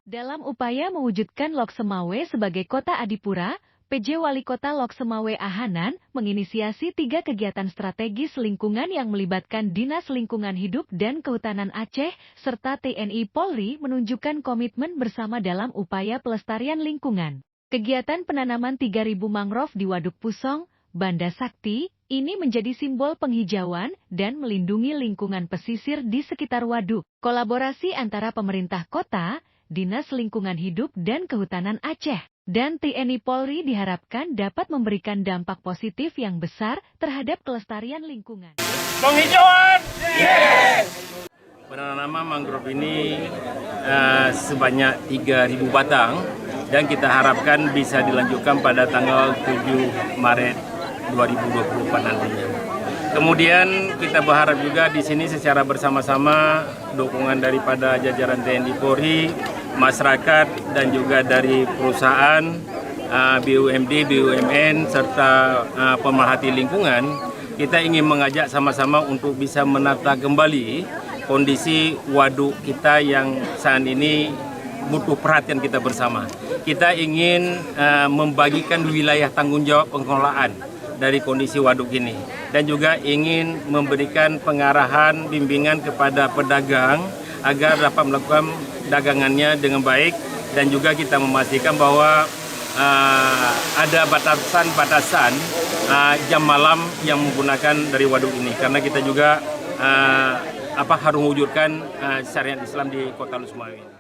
Dalam upaya mewujudkan Lok Semawe sebagai kota adipura, PJ Wali Kota Lok Semawe Ahanan menginisiasi 3 kegiatan strategis lingkungan yang melibatkan Dinas Lingkungan Hidup dan Kehutanan Aceh serta TNI Polri menunjukkan komitmen bersama dalam upaya pelestarian lingkungan. Kegiatan penanaman 3.000 mangrove di Waduk Pusong, Banda Sakti, ini menjadi simbol penghijauan dan melindungi lingkungan pesisir di sekitar waduk. Kolaborasi antara pemerintah kota, Dinas Lingkungan Hidup dan Kehutanan Aceh, dan TNI Polri diharapkan dapat memberikan dampak positif yang besar terhadap kelestarian lingkungan. Penghijauan! Yes! Penanaman mangrove ini sebanyak 3.000 batang dan kita harapkan bisa dilanjutkan pada tanggal 7 Maret 2024 nantinya. Kemudian kita berharap juga di sini secara bersama-sama dukungan daripada jajaran TNI Polri, masyarakat dan juga dari perusahaan, BUMD, BUMN serta pemerhati lingkungan, kita ingin mengajak sama-sama untuk bisa menata kembali kondisi waduk kita yang saat ini butuh perhatian kita bersama. Kita ingin membagikan wilayah tanggung jawab pengelolaan dari kondisi waduk ini dan juga ingin memberikan pengarahan bimbingan kepada pedagang agar dapat melakukan dagangannya dengan baik dan juga kita memastikan bahwa ada batasan-batasan jam malam yang menggunakan dari waduk ini karena kita juga harus mewujudkan syariat Islam di Kota Lok Semawe.